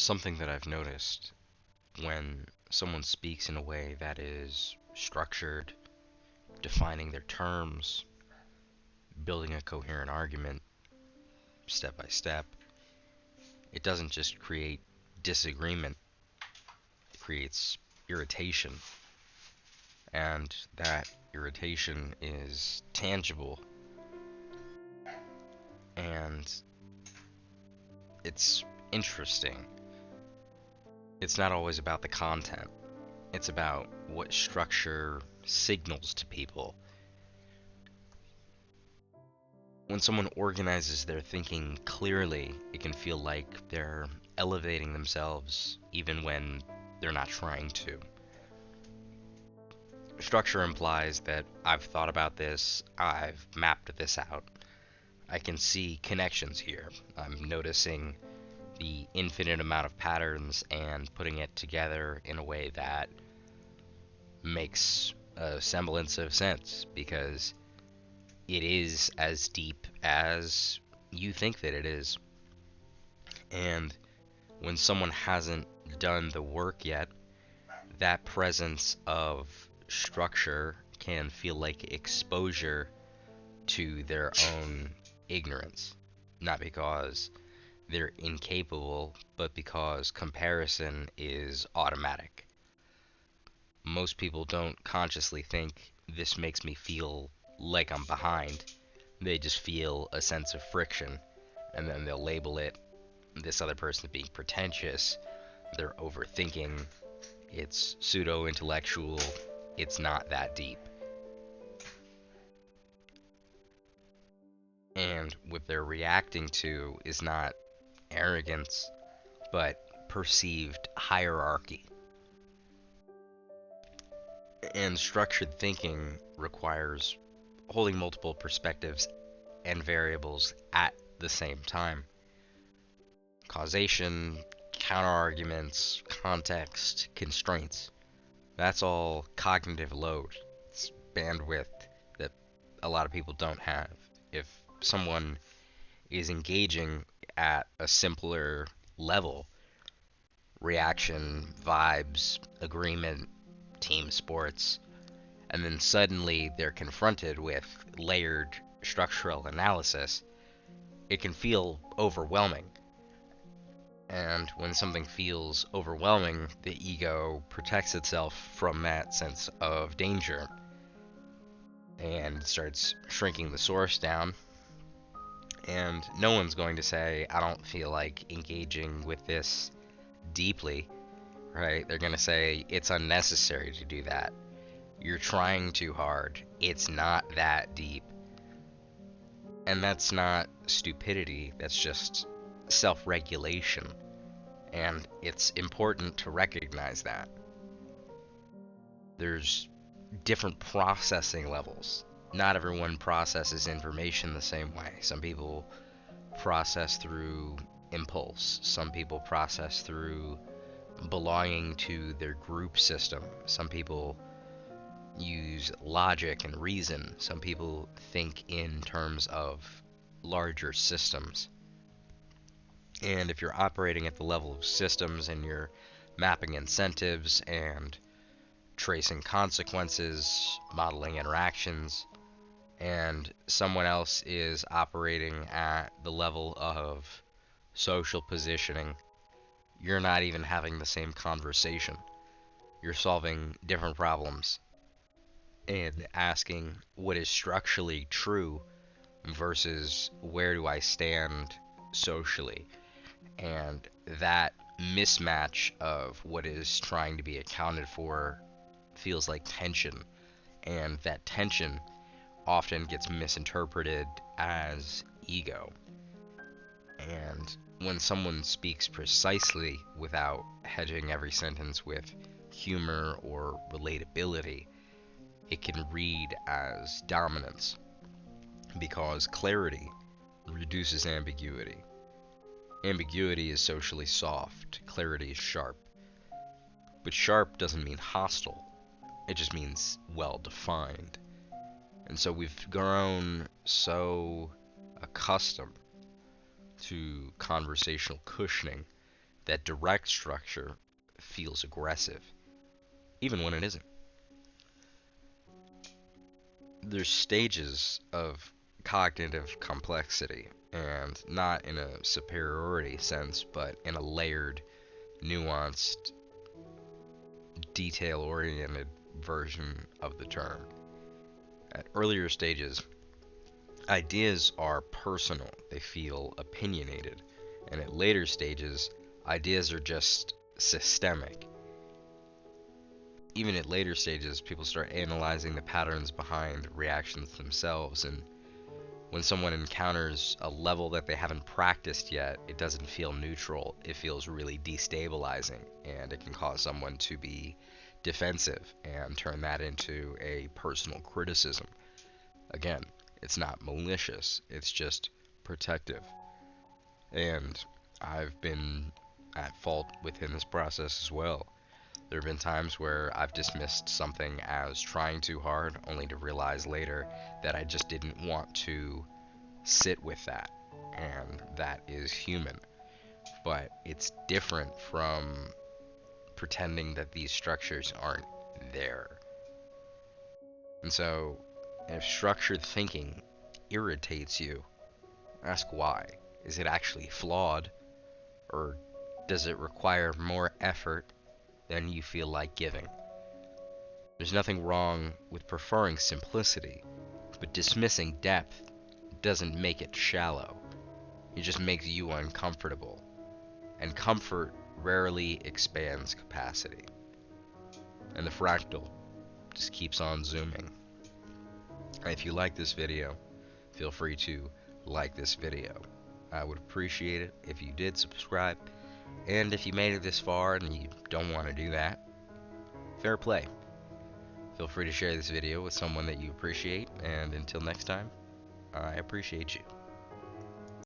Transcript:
Something that I've noticed when someone speaks in a way that is structured, defining their terms, building a coherent argument step by step, it doesn't just create disagreement, it creates irritation. And that irritation is tangible, and it's interesting. It's not always about the content, it's about what structure signals to people. When someone organizes their thinking clearly, it can feel like they're elevating themselves even when they're not trying to. Structure implies that I've thought about this, I've mapped this out, I can see connections here. I'm noticing the infinite amount of patterns and putting it together in a way that makes a semblance of sense because it is as deep as you think that it is. And when someone hasn't done the work yet, that presence of structure can feel like exposure to their own ignorance. Not because they're incapable, but because comparison is automatic. Most people don't consciously think this makes me feel like I'm behind. They just feel a sense of friction, and then they'll label it this other person being pretentious, they're overthinking, it's pseudo intellectual, it's not that deep. And what they're reacting to is not arrogance, but perceived hierarchy. And structured thinking requires holding multiple perspectives and variables at the same time. Causation, counterarguments, context, constraints. That's all cognitive load. It's bandwidth that a lot of people don't have. If someone is engaging at a simpler level, reaction, vibes, agreement, team sports, and then suddenly they're confronted with layered structural analysis, it can feel overwhelming. And when something feels overwhelming, the ego protects itself from that sense of danger and starts shrinking the source down. And no one's going to say, I don't feel like engaging with this deeply, right? They're going to say, it's unnecessary to do that. You're trying too hard. It's not that deep. And that's not stupidity, that's just self-regulation. And it's important to recognize that. There's different processing levels. Not everyone processes information the same way. Some people process through impulse. Some people process through belonging to their group system. Some people use logic and reason. Some people think in terms of larger systems. And if you're operating at the level of systems and you're mapping incentives and tracing consequences, modeling interactions, and someone else is operating at the level of social positioning, you're not even having the same conversation. You're solving different problems and asking what is structurally true versus where do I stand socially. And that mismatch of what is trying to be accounted for feels like tension. And that tension often gets misinterpreted as ego. And when someone speaks precisely without hedging every sentence with humor or relatability, it can read as dominance because clarity reduces ambiguity. Ambiguity is socially soft, clarity is sharp. But sharp doesn't mean hostile, it just means well defined. And so we've grown so accustomed to conversational cushioning that direct structure feels aggressive, even when it isn't. There's stages of cognitive complexity, and not in a superiority sense, but in a layered, nuanced, detail oriented version of the term. At earlier stages, ideas are personal, they feel opinionated, and at later stages, ideas are just systemic. Even at later stages, people start analyzing the patterns behind reactions themselves, and when someone encounters a level that they haven't practiced yet, it doesn't feel neutral. It feels really destabilizing, and it can cause someone to be defensive and turn that into a personal criticism. Again, it's not malicious, it's just protective. And I've been at fault within this process as well. There have been times where I've dismissed something as trying too hard, only to realize later that I just didn't want to sit with that. And that is human. But it's different from pretending that these structures aren't there. And so, if structured thinking irritates you, ask why. Is it actually flawed? Or does it require more effort than you feel like giving? There's nothing wrong with preferring simplicity, but dismissing depth doesn't make it shallow. It just makes you uncomfortable. And comfort rarely expands capacity. And the fractal just keeps on zooming. If you like this video, feel free to like this video. I would appreciate it if you did subscribe. And if you made it this far and you don't want to do that, fair play. Feel free to share this video with someone that you appreciate. And until next time, I appreciate you.